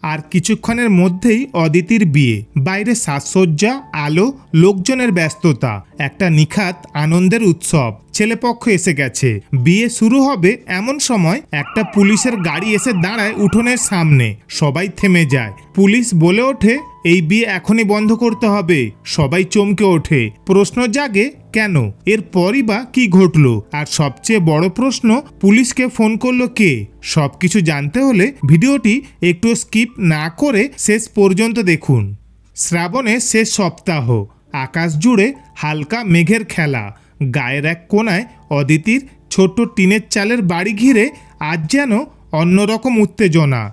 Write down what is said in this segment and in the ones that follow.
আর কিছুক্ষণের মধ্যেই অদিতির বিয়ে। বাইরে সাজসজ্জা, আলো, লোকজনের ব্যস্ততা, একটা নিখাত আনন্দের উৎসব। ছেলেপক্ষ এসে গেছে, বিয়ে শুরু হবে এমন সময় একটা পুলিশের গাড়ি এসে দাঁড়ায় উঠোনের সামনে। সবাই থেমে যায়। পুলিশ বলে ওঠে, এই বিয়ে এখনই বন্ধ করতে হবে। সবাই চমকে ওঠে। প্রশ্ন জাগে, কেন? এরপরই বা কি ঘটলো? আর সবচেয়ে বড় প্রশ্ন, পুলিশকে ফোন করলো কে? সবকিছু জানতে হলে ভিডিওটি একটু স্কিপ না করে শেষ পর্যন্ত দেখুন। শ্রাবণের শেষ সপ্তাহ, আকাশ জুড়ে হালকা মেঘের খেলা। গায়ের এক কোনায় অদিতির ছোট্ট টিনের চালের বাড়ি ঘিরে আজ যেন অন্যরকম উত্তেজনা।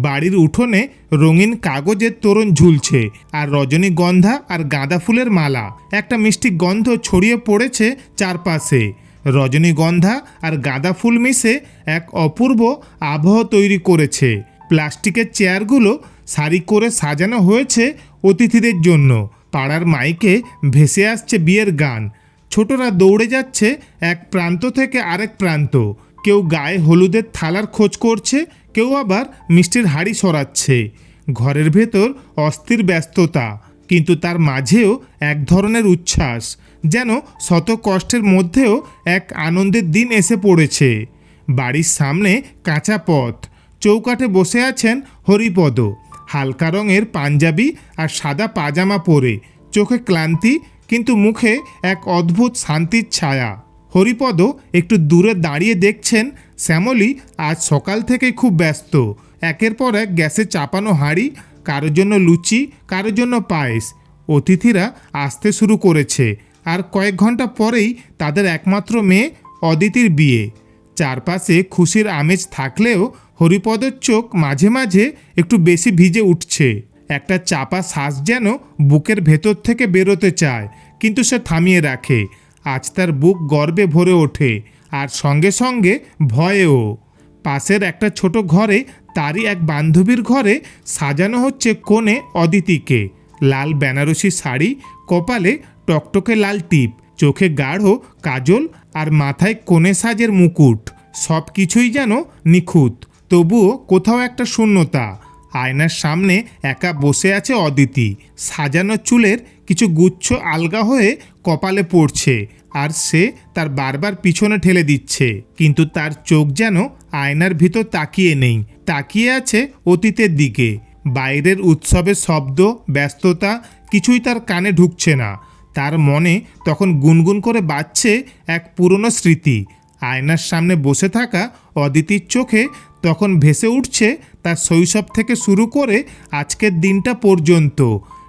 বাড়ির উঠোনে রঙিন কাগজের তোরণ ঝুলছে, আর রজনীগন্ধা আর গাঁদা ফুলের মালা। একটা মিষ্টি গন্ধ ছড়িয়ে পড়েছে চারপাশে। রজনীগন্ধা আর গাঁদা ফুল মিশে এক অপূর্ব আবহ তৈরি করেছে। প্লাস্টিকের চেয়ারগুলো সারি করে সাজানো হয়েছে অতিথিদের জন্য। পাড়ার মাইকে ভেসে আসছে বিয়ের গান। ছোটরা দৌড়ে যাচ্ছে এক প্রান্ত থেকে আরেক প্রান্ত। কেউ গায়ে হলুদের থালার খোঁজ করছে, কেউ আবার মিষ্টির হাঁড়ি সরাচ্ছে। ঘরের ভেতর অস্থির ব্যস্ততা, কিন্তু তার মাঝেও এক ধরনের উচ্ছ্বাস, যেন শত কষ্টের মধ্যেও এক আনন্দের দিন এসে পড়েছে। বাড়ির সামনে কাঁচা পথ। চৌকাঠে বসে আছেন হরিপদ, হালকা রঙের পাঞ্জাবি আর সাদা পাজামা পরে। চোখে ক্লান্তি, কিন্তু মুখে এক অদ্ভুত শান্তির ছায়া। হরিপদ একটু দূরে দাঁড়িয়ে দেখছেন শ্যামলী আজ সকাল থেকেই খুব ব্যস্ত। একের পর এক গ্যাসে চাপানো হাঁড়ি, কারোর জন্য লুচি, কারোর জন্য পায়েস। অতিথিরা আসতে শুরু করেছে, আর কয়েক ঘন্টা পরেই তাদের একমাত্র মেয়ে অদিতির বিয়ে। চারপাশে খুশির আমেজ থাকলেও হরিপদের চোখ মাঝে মাঝে একটু বেশি ভিজে উঠছে। একটা চাপা শ্বাস যেন বুকের ভেতর থেকে বেরোতে চায়, কিন্তু সে থামিয়ে রাখে। আজ তার বুক গর্বে ভরে ওঠে, আর সঙ্গে সঙ্গে ভয়েও। পাশের একটা ছোট ঘরে তারই এক বান্ধবীর ঘরে সাজানো হচ্ছে কনে অদিতিকে। লাল বেনারসি শাড়ি, কপালে টকটকে লাল টিপ, চোখে গাঢ় কাজল, আর মাথায় কনে সাজের মুকুট। সব কিছুই যেন নিখুঁত, তবুও কোথাও একটা শূন্যতা। আয়নার সামনে একা বসে আছে অদিতি। সাজানো চুলের কিছু গুচ্ছ আলগা হয়ে কপালে পড়ছে, আর সে তার বারবার পিছনে ঠেলে দিচ্ছে। কিন্তু তার চোখ যেন আয়নার ভিতর তাকিয়ে নেই, তাকিয়ে আছে অতীতের দিকে। বাইরের উৎসবের শব্দ, ব্যস্ততা কিছুই তার কানে ঢুকছে না। তার মনে তখন গুনগুন করে বাজছে এক পুরনো স্মৃতি। আয়নার সামনে বসে থাকা অদিতির চোখে তখন ভেসে উঠছে তার শৈশব থেকে শুরু করে আজকের দিনটা পর্যন্ত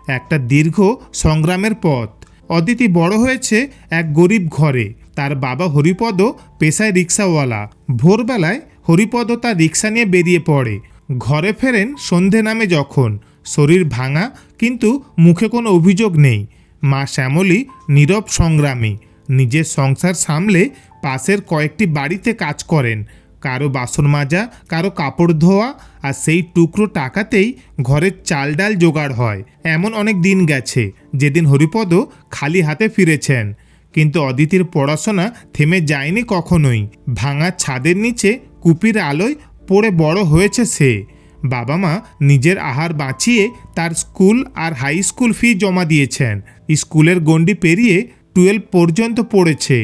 একটা দীর্ঘ সংগ্রামের পথ। অদিতি বড় হয়েছে এক গরিব ঘরে। তার বাবা হরিপদ পেশায় রিক্সাওয়ালা। ভোরবেলায় হরিপদ তার রিক্সা নিয়ে বেরিয়ে পড়ে। ঘরে ফেরেন সন্ধে নামে যখন। শরীর ভাঙা, কিন্তু মুখে কোনো অভিযোগ নেই। মা শ্যামলী নীরব সংগ্রামী। নিজের সংসার সামলে পাশের কয়েকটি বাড়িতে কাজ করেন। কারো বাসন মাজা, কারো কাপড় ধোয়া, আর সেই টুকরো টাকাতেই ঘরের চাল ডাল জোগাড় হয়। এমন অনেক দিন গেছে যেদিন হরিপদ খালি হাতে ফিরেছেন। কিন্তু অদিতির পড়াশোনা থেমে যায়নি কখনোই। ভাঙা ছাদের নিচে কুপির আলোয় পড়ে বড় হয়েছে সে। বাবা মা নিজের আহার বাঁচিয়ে তার স্কুল আর হাই স্কুল ফি জমা দিয়েছেন। স্কুলের গণ্ডি পেরিয়ে 12 পর্যন্ত পড়েছে।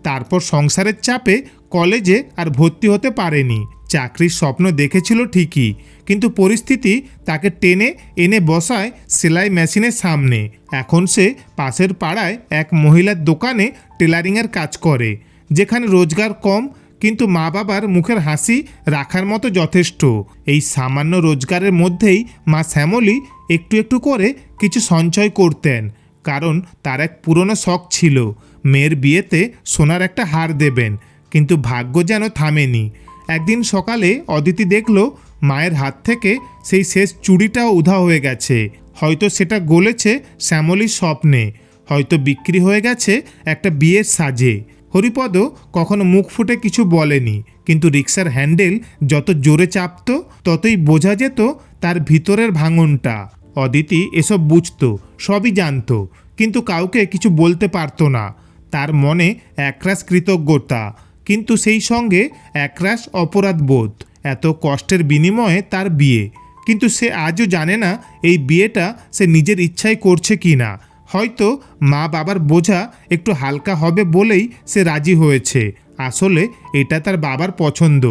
তারপর সংসারের চাপে কলেজে আর ভর্তি হতে পারেনি। চাকরির স্বপ্ন দেখেছিল ঠিকই, কিন্তু পরিস্থিতি তাকে টেনে এনে বসায় সেলাই মেশিনের সামনে। এখন সে পাশের পাড়ায় এক মহিলার দোকানে টেলারিংয়ের কাজ করে, যেখানে রোজগার কম, কিন্তু মা বাবার মুখের হাসি রাখার মতো যথেষ্ট। এই সামান্য রোজগারের মধ্যেই মা শ্যামলী একটু একটু করে কিছু সঞ্চয় করতেন, কারণ তার এক পুরনো শখ ছিল মেয়ের বিয়েতে সোনার একটা হার দেবেন। কিন্তু ভাগ্য যেন থামেনি। একদিন সকালে অদিতি দেখল মায়ের হাত থেকে সেই শেষ চুড়িটাও উধাও হয়ে গেছে। হয়তো সেটা গলেছে শ্যামলীর স্বপ্নে, হয়তো বিক্রি হয়ে গেছে একটা বিয়ের সাজে। হরিপদ কখনো মুখ ফুটে কিছু বলেনি, কিন্তু রিক্সার হ্যান্ডেল যত জোরে চাপত ততই বোঝা যেত তার ভিতরের ভাঙনটা। অদিতি এসব বুঝত, সবই জানত, কিন্তু কাউকে কিছু বলতে পারত না। তার মনে একরাশ কৃতজ্ঞতা, কিন্তু সেই সঙ্গে একরাশ অপরাধ বোধ। এত কষ্টের বিনিময়ে তার বিয়ে, কিন্তু সে আজও জানে না এই বিয়েটা সে নিজের ইচ্ছায় করছে কি না। হয়তো মা বাবার বোঝা একটু হালকা হবে বলেই সে রাজি হয়েছে। আসলে এটা তার বাবার পছন্দ,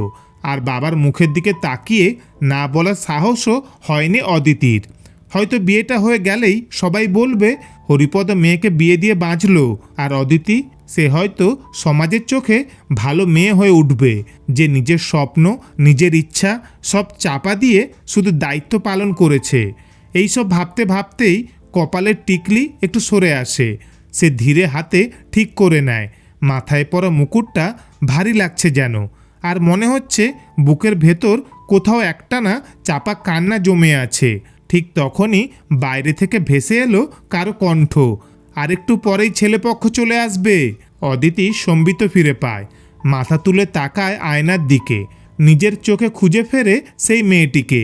আর বাবার মুখের দিকে তাকিয়ে না বলার সাহসও হয়নি অদিতির। হয়তো বিয়েটা হয়ে গেলেই সবাই বলবে হরিপদ মেয়েকে বিয়ে দিয়ে বাঁচল, আর অদিতি সে হয়তো সমাজের চোখে ভালো মেয়ে হয়ে উঠবে, যে নিজের স্বপ্ন নিজের ইচ্ছা সব চাপা দিয়ে শুধু দায়িত্ব পালন করেছে। এইসব ভাবতে ভাবতেই কপালের টিকলি একটু সরে আসে। সে ধীরে হাতে ঠিক করে নেয়। মাথায় পরা মুকুটটা ভারী লাগছে যেন, আর মনে হচ্ছে বুকের ভেতর কোথাও একটা না চাপা কান্না জমে আছে। ঠিক তখনই বাইরে থেকে ভেসে এলো কারো কণ্ঠ, আর একটু পরেই ছেলেপক্ষ চলে আসবে। অদিতি সম্বিত ফিরে পায়, মাথা তুলে তাকায় আয়নার দিকে। নিজের চোখে খুঁজে ফেরে সেই মেয়েটিকে,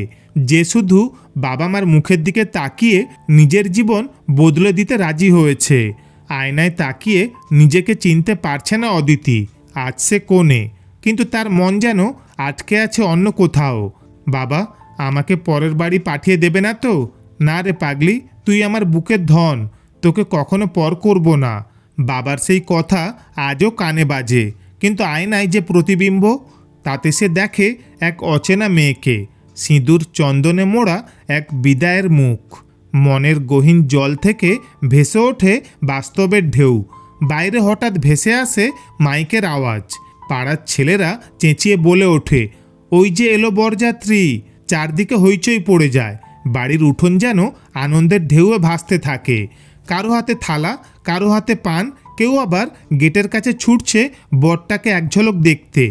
যে শুধু বাবা মার মুখের দিকে তাকিয়ে নিজের জীবন বদলে দিতে রাজি হয়েছে। আয়নায় তাকিয়ে নিজেকে চিনতে পারছে না অদিতি। আজ সে কোণে, কিন্তু তার মন যেন আটকে আছে অন্য কোথাও। বাবা, আমাকে পরের বাড়ি পাঠিয়ে দেবে না তো? না রে পাগলি, তুই আমার বুকের ধন, তোকে কখনো পর করব না। বাবার সেই কথা আজও কানে বাজে, কিন্তু আয়নায় যে প্রতিবিম্ব, তাতে সে দেখে এক অচেনা মেয়েকে, সিঁদুর চন্দনে মোড়া এক বিদায়ের মুখ। মনের গহীন জল থেকে ভেসে ওঠে বাস্তবের ঢেউ। বাইরে হঠাৎ ভেসে আসে মাইকের আওয়াজ। পাড়ার ছেলেরা চেঁচিয়ে বলে ওঠে, ওই যে এলো বরযাত্রী। চারদিকে হইচই পড়ে যায়। বাড়ির উঠোন যেন আনন্দের ঢেউয়ে ভাসতে থাকে। কারো হাতে থালা, কারো হাতে পান, কেউ আবার গেটের কাছে ছুটছে বরটাকে এক ঝলক দেখতে।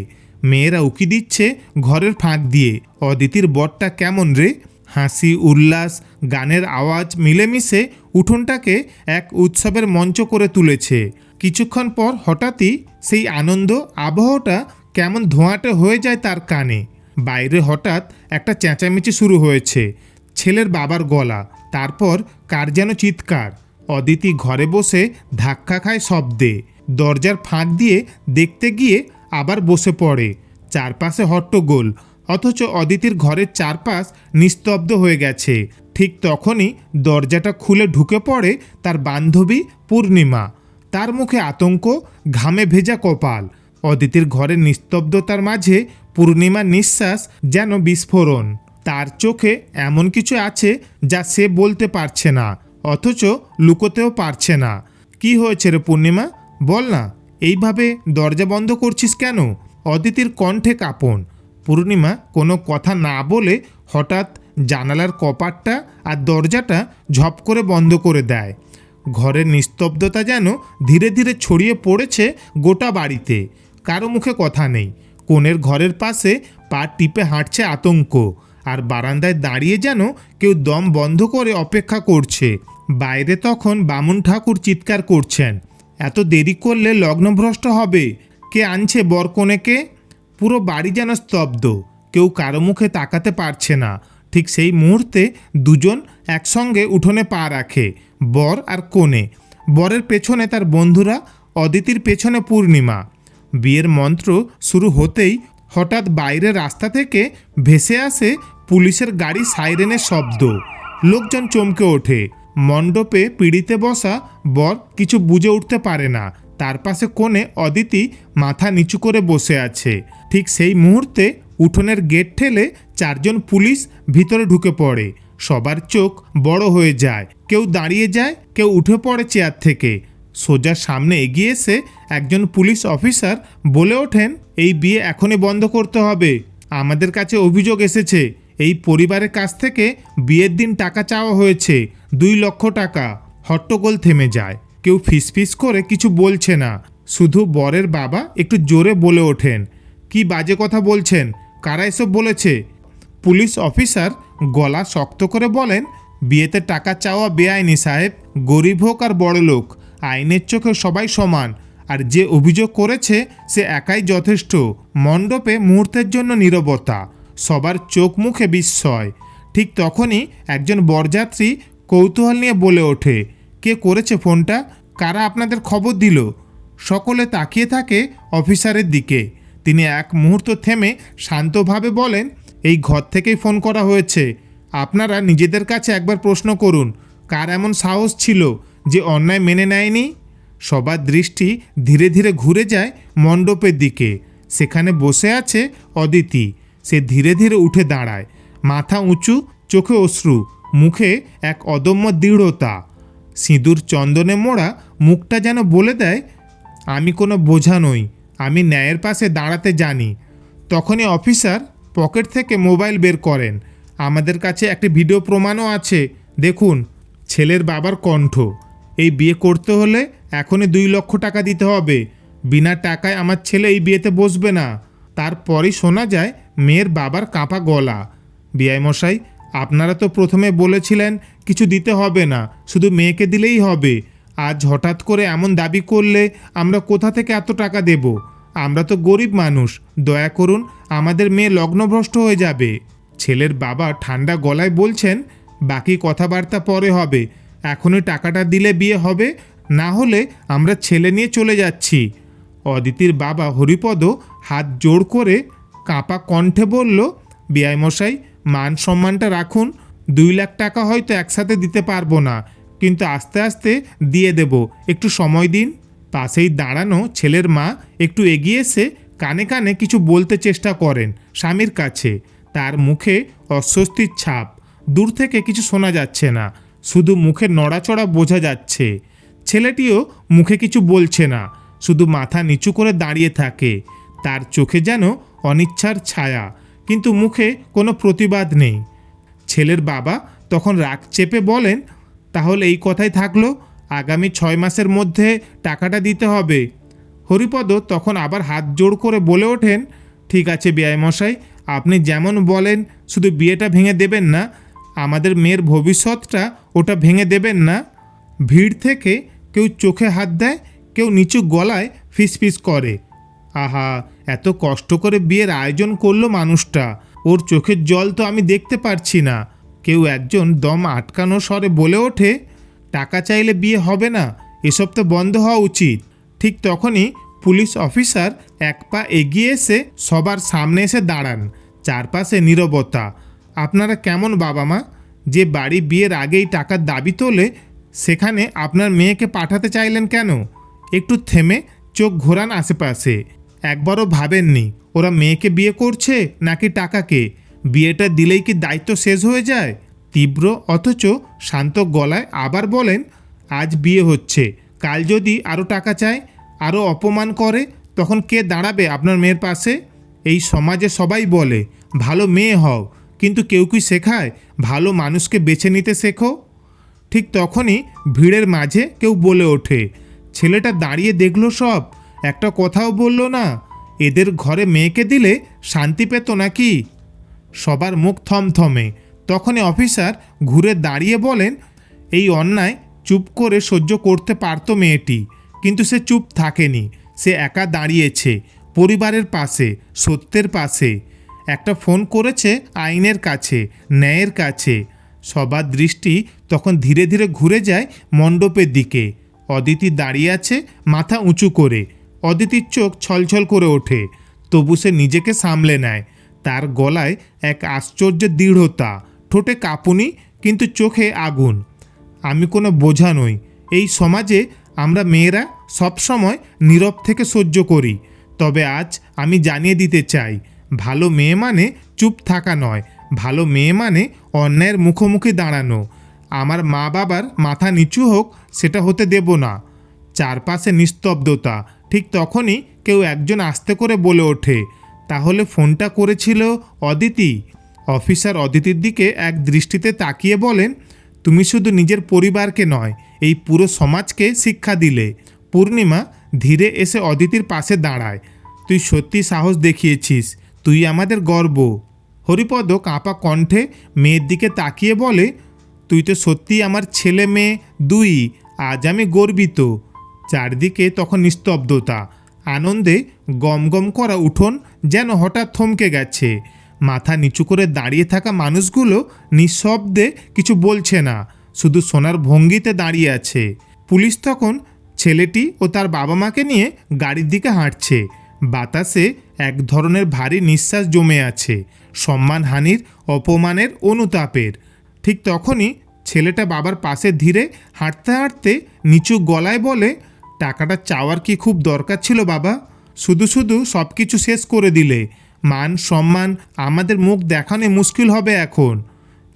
মেয়েরা উকি দিচ্ছে ঘরের ফাঁক দিয়ে, অদিতির বরটা কেমন রে। হাসি, উল্লাস, গানের আওয়াজ মিলেমিশে উঠোনটাকে এক উৎসবের মঞ্চ করে তুলেছে। কিছুক্ষণ পর হঠাৎই সেই আনন্দ আবহাওয়াটা কেমন ধোঁয়াটে হয়ে যায় তার কানে। বাইরে হঠাৎ একটা চেঁচামেচি শুরু হয়েছে, ছেলের বাবার গলা, তারপর কার যেন চিৎকার। অদিতি ঘরে বসে ধাক্কা খায় শব্দে। দরজার ফাঁক দিয়ে দেখতে গিয়ে আবার বসে পড়ে। চারপাশে হট্টগোল, অথচ অদিতির ঘরের চারপাশ নিস্তব্ধ হয়ে গেছে। ঠিক তখনই দরজাটা খুলে ঢুকে পড়ে তার বান্ধবী পূর্ণিমা। তার মুখে আতঙ্ক, ঘামে ভেজা কপাল। অদিতির ঘরের নিস্তব্ধতার মাঝে পূর্ণিমার নিঃশ্বাস যেন বিস্ফোরণ। তার চোখে এমন কিছু আছে যা সে বলতে পারছে না, অথচ লুকোতেও পারছে না। কি হয়েছে রে পূর্ণিমা, বল না, এইভাবে দরজা বন্ধ করছিস কেন? অদিতির কণ্ঠে কাঁপন। পূর্ণিমা কোনো কথা না বলে হঠাৎ জানালার কপাটটা আর দরজাটা ঝপ করে বন্ধ করে দেয়। ঘরের নিস্তব্ধতা যেন ধীরে ধীরে ছড়িয়ে পড়েছে গোটা বাড়িতে। কারো মুখে কথা নেই। কোণের ঘরের পাশে পা টিপে হাঁটছে আতঙ্ক, আর বারান্দায় দাঁড়িয়ে যেন কেউ দম বন্ধ করে অপেক্ষা করছে। বাইরে তখন বামুন ঠাকুর চিৎকার করছেন, এত দেরি করলে লগ্নভ্রষ্ট হবে। কে আনছে বর কনেকে? পুরো বাড়ি যেন স্তব্ধ, কেউ কারো মুখে তাকাতে পারছে না। ঠিক সেই মুহূর্তে দুজন একসঙ্গে উঠোনে পা রাখে, বর আর কনে। বরের পেছনে তার বন্ধুরা, অদিতির পেছনে পূর্ণিমা। বিয়ের মন্ত্র শুরু হতেই হঠাৎ বাইরের রাস্তা থেকে ভেসে আসে পুলিশের গাড়ি সাইরেনের শব্দ। লোকজন চমকে ওঠে। মণ্ডপে পিঁড়িতে বসা বর কিছু বুঝে উঠতে পারে না। তার পাশে কোণে অদিতি মাথা নিচু করে বসে আছে। ঠিক সেই মুহূর্তে উঠোনের গেট ঠেলে চারজন পুলিশ ভিতরে ঢুকে পড়ে। সবার চোখ বড় হয়ে যায়। কেউ দাঁড়িয়ে যায়, কেউ উঠে পড়ে চেয়ার থেকে। সোজা সামনে এগিয়ে এসে একজন পুলিশ অফিসার বলে ওঠেন, এই বিয়ে এখনই বন্ধ করতে হবে। আমাদের কাছে অভিযোগ এসেছে, এই পরিবারের কাছ থেকে বিয়ের দিন টাকা চাওয়া হয়েছে, 2 লক্ষ টাকা। হট্টগোল থেমে যায়। কেউ ফিসফিস করে কিছু বলছে না। শুধু বরের বাবা একটু জোরে বলে ওঠেন, কি বাজে কথা বলছেন? কারা এসব বলেছে? পুলিশ অফিসার গলা শক্ত করে বলেন, বিয়েতে টাকা চাওয়া বেআইনি সাহেব। গরিব হোক আর বড় লোক, আইনের চোখে সবাই সমান। আর যে অভিযোগ করেছে সে একাই যথেষ্ট। মণ্ডপে মুহূর্তের জন্য নীরবতা, সবার চোখ মুখে বিস্ময়। ঠিক তখনই একজন বরযাত্রী কৌতূহল নিয়ে বলে ওঠে, কে করেছে ফোনটা? কারা আপনাদের খবর দিল? সকলে তাকিয়ে থাকে অফিসারের দিকে। তিনি এক মুহূর্ত থেমে শান্তভাবে বলেন, এই ঘর থেকেই ফোন করা হয়েছে। আপনারা নিজেদের কাছে একবার প্রশ্ন করুন, কার এমন সাহস ছিল যে অন্যায় মেনে নেয়নি? সবার দৃষ্টি ধীরে ধীরে ঘুরে যায় মণ্ডপের দিকে। সেখানে বসে আছে অদিতি। সে ধীরে ধীরে উঠে দাঁড়ায়, মাথা উঁচু, চোখে অশ্রু, মুখে এক অদম্য দৃঢ়তা। সিঁদুর চন্দনে মোড়া মুখটা যেন বলে দেয়, আমি কোনো বোঝা নই, আমি ন্যায়ের পাশে দাঁড়াতে জানি। তখনই অফিসার পকেট থেকে মোবাইল বের করেন। আমাদের কাছে একটি ভিডিও প্রমাণও আছে, দেখুন। ছেলের বাবার কণ্ঠ, এই বিয়ে করতে হলে এখনই 2 লক্ষ টাকা দিতে হবে। বিনা টাকায় আমার ছেলে এই বিয়েতে বসবে না। তারপরই শোনা যায় মেয়ের বাবার কাঁপা গলা, বিআইমশাই, আপনারা তো প্রথমে বলেছিলেন কিছু দিতে হবে না, শুধু মেয়েকে দিলেই হবে। আজ হঠাৎ করে এমন দাবি করলে আমরা কোথা থেকে এত টাকা দেব? আমরা তো গরিব মানুষ, দয়া করুন, আমাদের মেয়ে লগ্নভ্রষ্ট হয়ে যাবে। ছেলের বাবা ঠান্ডা গলায় বলছেন, বাকি কথাবার্তা পরে হবে, এখনই টাকাটা দিলে বিয়ে হবে, না হলে আমরা ছেলে নিয়ে চলে যাচ্ছি। অদিতির বাবা হরিপদ হাত জোড় করে কাঁপা কণ্ঠে বলল, বিআইমশাই, মান সম্মানটা রাখুন। 2 লাখ টাকা হয়তো একসাথে দিতে পারবো না, কিন্তু আস্তে আস্তে দিয়ে দেব, একটু সময় দিন। পাশেই দাঁড়ানো ছেলের মা একটু এগিয়ে এসে কানে কানে কিছু বলতে চেষ্টা করেন স্বামীর কাছে। তার মুখে অস্বস্তির ছাপ। দূর থেকে কিছু শোনা যাচ্ছে না, শুধু মুখে নড়াচড়া বোঝা যাচ্ছে। ছেলেটিও মুখে কিছু বলছে না, শুধু মাথা নিচু করে দাঁড়িয়ে থাকে। তার চোখে যেন অনিচ্ছার ছায়া, কিন্তু মুখে কোনো প্রতিবাদ নেই। ছেলের বাবা তখন রাগ চেপে বলেন, তাহলে এই কথাই থাকলো, আগামী 6 মাসের মধ্যে টাকাটা দিতে হবে। হরিপদ তখন আবার হাত জোড় করে বলে ওঠেন, ঠিক আছে বিআইমশাই, আপনি যেমন বলেন, শুধু বিয়েটা ভেঙে দেবেন না, আমাদের মেয়ের ভবিষ্যৎটা ওটা ভেঙে দেবেন না। ভিড় থেকে কেউ চোখে হাত দেয়, কেউ নিচু গলায় ফিসফিস করে, আহা, এত কষ্ট করে বিয়ের আয়োজন করলো মানুষটা, ওর চোখের জল তো আমি দেখতে পারছি না। কেউ একজন দম আটকানো স্বরে বলে ওঠে, টাকা চাইলে বিয়ে হবে না, এসব তো বন্ধ হওয়া উচিত। ঠিক তখনই পুলিশ অফিসার এক পা এগিয়ে এসে সবার সামনে এসে দাঁড়ান। চারপাশে নীরবতা। আপনারা কেমন বাবা মা, যে বাড়ি বিয়ের আগেই টাকার দাবি তোলে, সেখানে আপনার মেয়েকে পাঠাতে চাইলেন কেন? একটু থেমে চোখ ঘোরান আশেপাশে। একবারও ভাবেননি ওরা মেয়েকে বিয়ে করছে নাকি টাকাকে? বিয়েটা দিলেই কি দায়িত্ব শেষ হয়ে যায়? তীব্র অথচ শান্ত গলায় আবার বলেন, আজ বিয়ে হচ্ছে, কাল যদি আরও টাকা চায়, আরও অপমান করে, তখন কে দাঁড়াবে আপনার মেয়ের পাশে? এই সমাজে সবাই বলে ভালো মেয়ে হও, কিন্তু কেউ কি শেখায় ভালো মানুষকে বেছে নিতে শেখো? ঠিক তখনই ভিড়ের মাঝে কেউ বলে ওঠে, ছেলেটা দাঁড়িয়ে দেখলো সব, একটা কথাও বলল না। এদের ঘরে মেয়েকে দিলে শান্তি পেত নাকি? সবার মুখ থমথমে। তখনই অফিসার ঘুরে দাঁড়িয়ে বলেন, এই অন্যায় চুপ করে সহ্য করতে পারত মেয়েটি, কিন্তু সে চুপ থাকেনি। সে একা দাঁড়িয়েছে পরিবারের পাশে, সত্যের পাশে। একটা ফোন করেছে আইনের কাছে, ন্যায়ের কাছে। সবার দৃষ্টি তখন ধীরে ধীরে ঘুরে যায় মণ্ডপের দিকে। অদিতি দাঁড়িয়ে আছে মাথা উঁচু করে। অদিতির চোখ ছলছল করে ওঠে, তবু সে নিজেকে সামলে নেয়। তার গলায় এক আশ্চর্য দৃঢ়তা, ঠোঁটে কাঁপুনি, কিন্তু চোখে আগুন। আমি কোনো বোঝা নই। এই সমাজে আমরা মেয়েরা সবসময় নীরব থেকে সহ্য করি, তবে আজ আমি জানিয়ে দিতে চাই, ভালো মেয়ে মানে চুপ থাকা নয়, ভালো মেয়ে মানে অন্যায়ের মুখোমুখি দাঁড়ানো। আমার মা বাবার মাথা নিচু হোক, সেটা হতে দেব না। চারপাশে নিস্তব্ধতা। ঠিক তখনই কেউ একজন আস্তে করে বলে ওঠে, তাহলে ফোনটা করেছিল অদিতি? অফিসার অদিতির দিকে এক দৃষ্টিতে তাকিয়ে বলেন, তুমি শুধু নিজের পরিবারকে নয়, এই পুরো সমাজকে শিক্ষা দিলে। পূর্ণিমা ধীরে এসে অদিতির পাশে দাঁড়ায়। তুই সত্যি সাহস দেখিয়েছিস, তুই আমাদের গর্ব। হরিপদ কাঁপা কণ্ঠে মেয়ের দিকে তাকিয়ে বলে, তুই তো সত্যিই আমার ছেলে মেয়ে দুই, আজ আমি গর্বিত। চারদিকে তখন নিস্তব্ধতা। আনন্দে গমগম করা উঠোন যেন হঠাৎ থমকে গেছে। মাথা নিচু করে দাঁড়িয়ে থাকা মানুষগুলো নিঃশব্দে কিছু বলছে না, শুধু সোনার ভঙ্গিতে দাঁড়িয়ে আছে। পুলিশ তখন ছেলেটি ও তার বাবা মাকে নিয়ে গাড়ির দিকে হাঁটছে। বাতাসে এক ধরনের ভারী নিঃশ্বাস জমে আছে। সম্মানহানির, অপমানের, অনুতাপের। ঠিক তখনই ছেলেটা বাবার পাশে ধীরে হাঁটতে হাঁটতে নিচু গলায় বলে, টাকাটা চাওয়ার কি খুব দরকার ছিল বাবা? শুধু শুধু সব কিছু শেষ করে দিলে। মান সম্মান আমাদের মুখ দেখানো মুশকিল হবে এখন।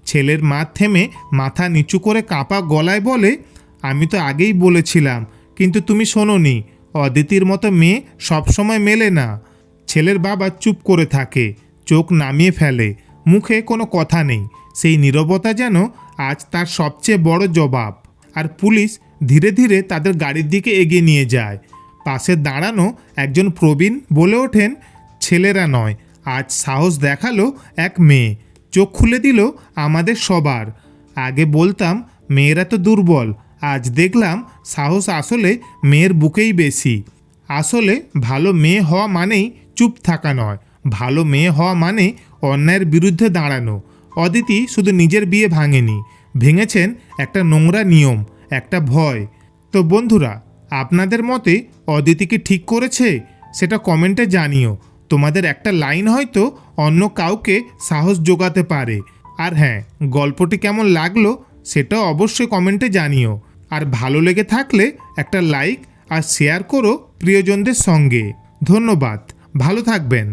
ছেলের মা থেমে মাথা নিচু করে কাঁপা গলায় বলে, আমি তো আগেই বলেছিলাম, কিন্তু তুমি শোনোনি। অদিতির মতো মেয়ে সবসময় মেলে না। ছেলের বাবা চুপ করে থাকে, চোখ নামিয়ে ফেলে, মুখে কোনো কথা নেই। সেই নীরবতা যেন আজ তার সবচেয়ে বড় জবাব। আর পুলিশ ধীরে ধীরে তাদের গাড়ির দিকে এগিয়ে নিয়ে যায়। পাশে দাঁড়ানো একজন প্রবীণ বলে ওঠেন, ছেলেরা নয়, আজ সাহস দেখালো এক মেয়ে, চোখ খুলে দিল আমাদের সবার। আগে বলতাম মেয়েরা তো দুর্বল, আজ দেখলাম সাহস আসলে মেয়ের বুকেই বেশি। আসলে ভালো মেয়ে হওয়া মানেই চুপ থাকা নয়, ভালো মেয়ে হওয়া মানে অন্যায়ের বিরুদ্ধে দাঁড়ানো। অদিতি শুধু নিজের বিয়ে ভাঙেনি, ভেঙেছেন একটা নোংরা নিয়ম, একটা ভয়। তো বন্ধুরা, আপনাদের মতে অদিতি কি ঠিক করেছে? সেটা কমেন্টে জানিও। তোমাদের একটা লাইন হয়তো অন্য কাউকে সাহস জোগাতে পারে। আর হ্যাঁ, গল্পটি কেমন লাগলো সেটাও অবশ্যই কমেন্টে জানিও। আর ভালো লেগে থাকলে একটা লাইক আর শেয়ার করো প্রিয়জনদের সঙ্গে। ধন্যবাদ, ভালো থাকবেন।